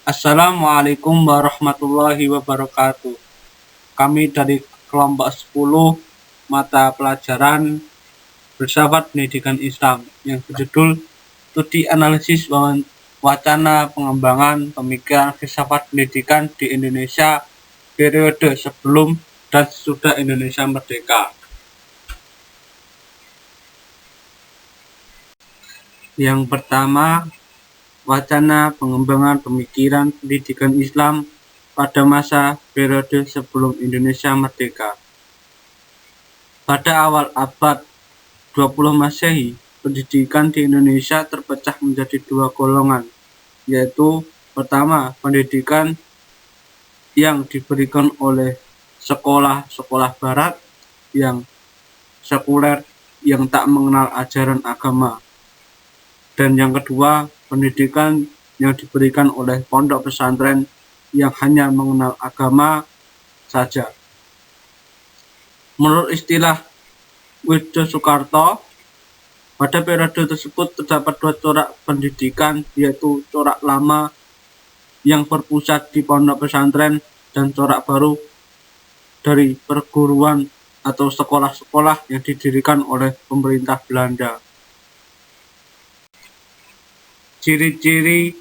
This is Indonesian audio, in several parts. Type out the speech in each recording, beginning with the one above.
Assalamualaikum warahmatullahi wabarakatuh. Kami dari kelompok 10 mata pelajaran Filsafat Pendidikan Islam yang berjudul Studi Analisis Wacana Pengembangan Pemikiran Filsafat Pendidikan di Indonesia periode sebelum dan sesudah Indonesia merdeka. Yang pertama, wacana pengembangan pemikiran pendidikan Islam pada masa periode sebelum Indonesia merdeka. Pada awal abad 20 Masehi, pendidikan di Indonesia terpecah menjadi dua golongan, yaitu pertama, pendidikan yang diberikan oleh sekolah-sekolah barat yang sekuler yang tak mengenal ajaran agama. Dan yang kedua, pendidikan yang diberikan oleh pondok pesantren yang hanya mengenal agama saja. Menurut istilah Widodo Soekarto, pada periode tersebut terdapat dua corak pendidikan, yaitu corak lama yang berpusat di pondok pesantren dan corak baru dari perguruan atau sekolah-sekolah yang didirikan oleh pemerintah Belanda. Ciri-ciri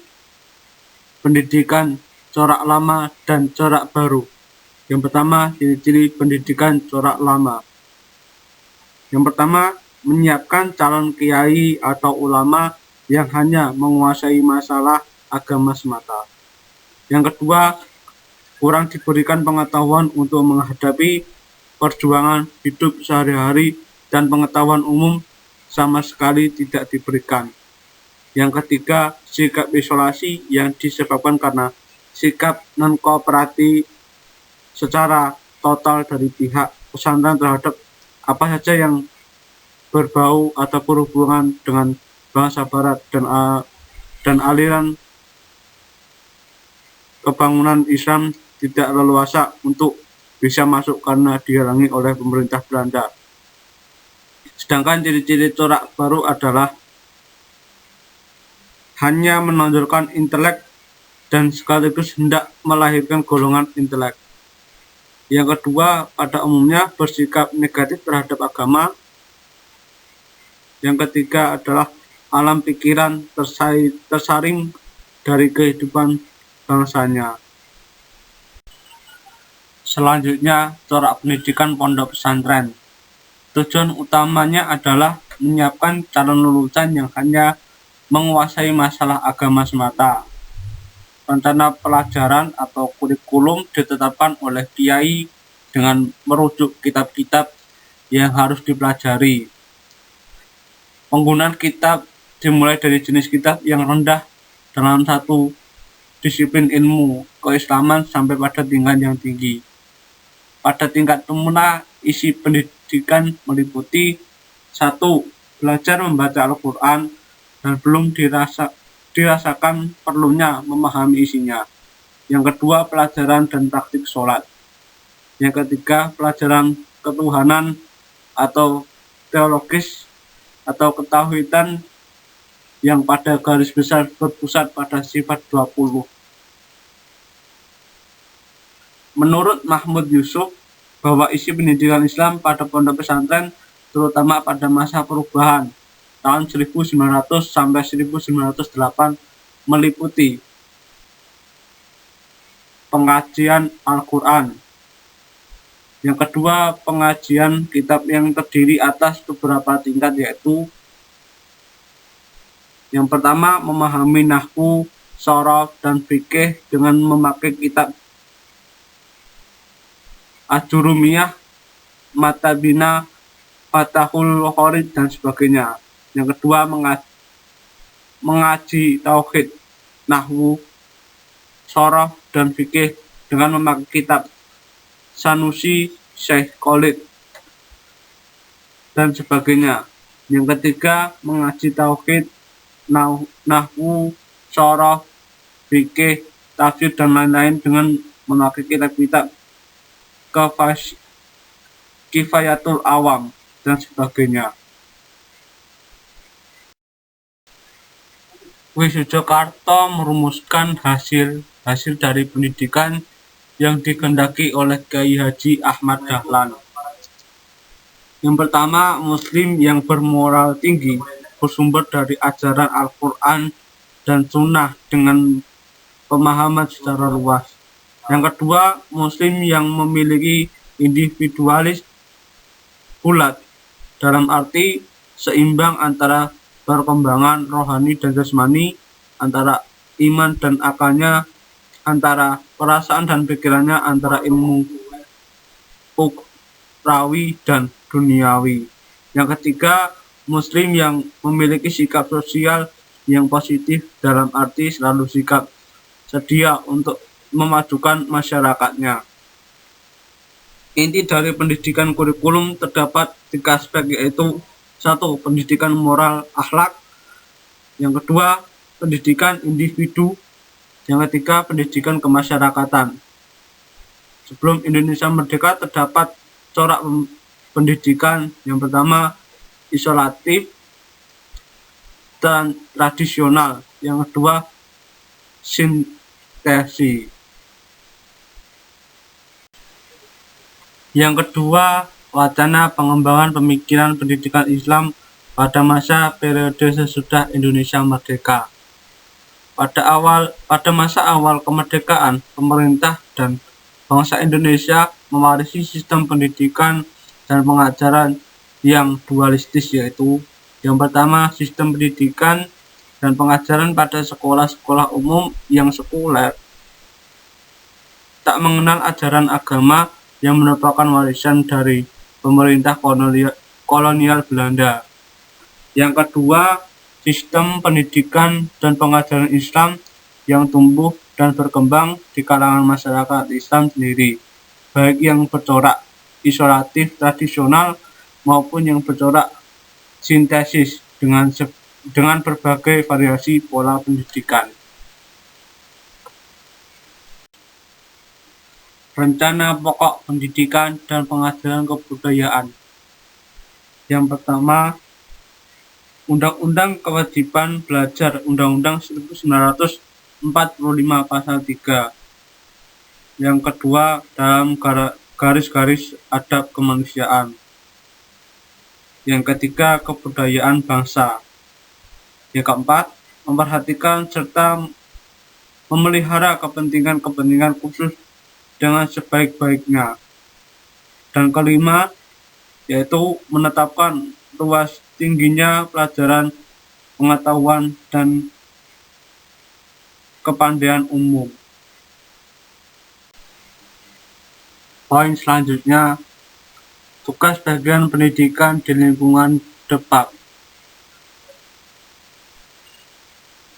pendidikan corak lama dan corak baru. Yang pertama, ciri-ciri pendidikan corak lama. Yang pertama, menyiapkan calon kiai atau ulama yang hanya menguasai masalah agama semata. Yang kedua, kurang diberikan pengetahuan untuk menghadapi perjuangan hidup sehari-hari dan pengetahuan umum sama sekali tidak diberikan. Yang ketiga, sikap isolasi yang disebabkan karena sikap non-kooperatif secara total dari pihak pesantren terhadap apa saja yang berbau atau berhubungan dengan bangsa barat dan aliran kebangunan Islam tidak leluasa untuk bisa masuk karena dihalangi oleh pemerintah Belanda. Sedangkan ciri-ciri corak baru adalah hanya menonjolkan intelek dan sekaligus hendak melahirkan golongan intelek. Yang kedua, pada umumnya bersikap negatif terhadap agama. Yang ketiga adalah alam pikiran tersaring dari kehidupan bangsanya. Selanjutnya, corak pendidikan pondok pesantren. Tujuan utamanya adalah menyiapkan calon lulusan yang hanya menguasai masalah agama semata. Rencana pelajaran atau kurikulum ditetapkan oleh kiai dengan merujuk kitab-kitab yang harus dipelajari. Penggunaan kitab dimulai dari jenis kitab yang rendah dalam satu disiplin ilmu keislaman sampai pada tingkat yang tinggi. Pada tingkat menengah, isi pendidikan meliputi 1. Belajar membaca Al-Quran dan belum dirasakan perlunya memahami isinya. Yang kedua, pelajaran dan praktik sholat. Yang ketiga, pelajaran ketuhanan atau teologis atau ketauhidan yang pada garis besar berpusat pada sifat 20. Menurut Mahmud Yusuf, bahwa isi pendidikan Islam pada pondok pesantren terutama pada masa perubahan tahun 1900 sampai 1908 meliputi pengajian Al-Quran. Yang kedua, pengajian kitab yang terdiri atas beberapa tingkat, yaitu yang pertama, memahami nahwu, sorof, dan fikih dengan memakai kitab Ajurumiyah, Matabina, Fatahul Khorid, dan sebagainya. Yang kedua, mengaji tauhid, nahwu, sorof, dan fikih dengan memakai kitab Sanusi, Syekh Khalid, dan sebagainya. Yang ketiga, mengaji tauhid, nahwu, sorof, fikih, tafsir, dan lain-lain dengan memakai kitab-kitab Kifayatul Awam, dan sebagainya. Widodo Soekarto merumuskan hasil hasil dari pendidikan yang dikehendaki oleh Kiai Haji Ahmad Dahlan. Yang pertama, Muslim yang bermoral tinggi, bersumber dari ajaran Al-Quran dan Sunnah dengan pemahaman secara luas. Yang kedua, Muslim yang memiliki individualis bulat, dalam arti seimbang antara perkembangan rohani dan jasmani, antara iman dan akalnya, antara perasaan dan pikirannya, antara ilmu ukhrawi dan duniawi. Yang ketiga, Muslim yang memiliki sikap sosial yang positif, dalam arti selalu sikap sedia untuk memajukan masyarakatnya. Inti dari pendidikan kurikulum terdapat 3 aspek, yaitu 1. Pendidikan moral akhlak, yang kedua pendidikan individu, yang ketiga pendidikan kemasyarakatan. Sebelum Indonesia merdeka terdapat corak pendidikan. Yang pertama isolatif dan tradisional, yang kedua sintesis. Yang kedua, wacana pengembangan pemikiran pendidikan Islam pada masa periode sesudah Indonesia merdeka. Pada masa awal kemerdekaan, pemerintah dan bangsa Indonesia mewarisi sistem pendidikan dan pengajaran yang dualistis, yaitu yang pertama sistem pendidikan dan pengajaran pada sekolah-sekolah umum yang sekuler, tak mengenal ajaran agama yang merupakan warisan dari pemerintah kolonial Belanda. Yang kedua, sistem pendidikan dan pengajaran Islam yang tumbuh dan berkembang di kalangan masyarakat Islam sendiri, baik yang bercorak isolatif tradisional maupun yang bercorak sintesis dengan berbagai variasi pola pendidikan. Rencana pokok pendidikan dan pengajaran kebudayaan. Yang pertama, Undang-Undang Kewajiban Belajar Undang-Undang 1945 Pasal 3. Yang kedua, dalam garis-garis adab kemanusiaan. Yang ketiga, kebudayaan bangsa. Yang keempat, memperhatikan serta memelihara kepentingan khusus dengan sebaik-baiknya. Dan kelima, yaitu menetapkan luas tingginya pelajaran, pengetahuan, dan kepandaian umum. Poin selanjutnya, tugas bagian pendidikan di lingkungan Depak.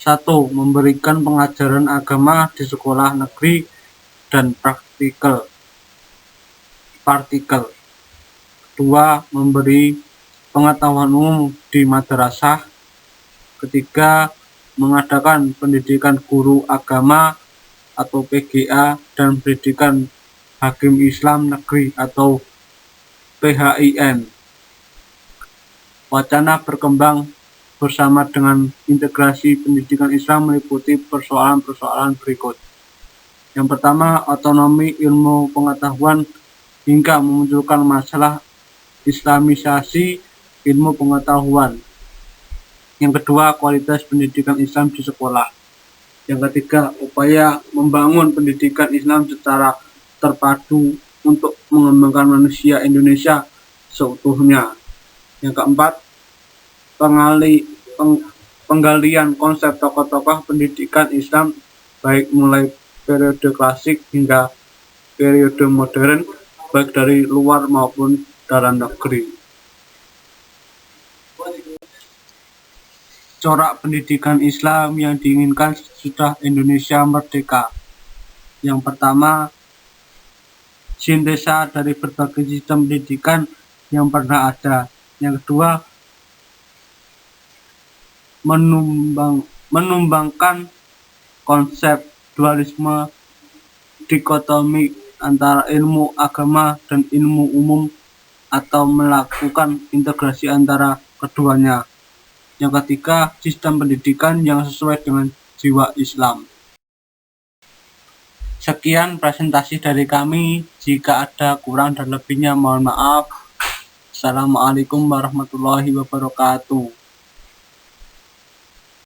1. Memberikan pengajaran agama di sekolah negeri dan partikel. 2. Memberi pengetahuan umum di madrasah. Ketiga, mengadakan pendidikan guru agama atau PGA dan pendidikan hakim Islam negeri atau PHIN. Wacana berkembang bersama dengan integrasi pendidikan Islam meliputi persoalan-persoalan berikut. Yang pertama, otonomi ilmu pengetahuan hingga memunculkan masalah islamisasi ilmu pengetahuan. Yang kedua, kualitas pendidikan Islam di sekolah. Yang ketiga, upaya membangun pendidikan Islam secara terpadu untuk mengembangkan manusia Indonesia seutuhnya. Yang keempat, penggalian konsep tokoh-tokoh pendidikan Islam baik mulai periode klasik hingga periode modern, baik dari luar maupun dalam negeri. Corak pendidikan Islam yang diinginkan sesudah Indonesia merdeka. Yang pertama, sintesa dari berbagai sistem pendidikan yang pernah ada. Yang kedua, menumbangkan konsep dualisme dikotomi antara ilmu agama dan ilmu umum atau melakukan integrasi antara keduanya. Yang ketiga, sistem pendidikan yang sesuai dengan jiwa Islam. Sekian presentasi dari kami. Jika ada kurang dan lebihnya mohon maaf. Assalamualaikum warahmatullahi wabarakatuh.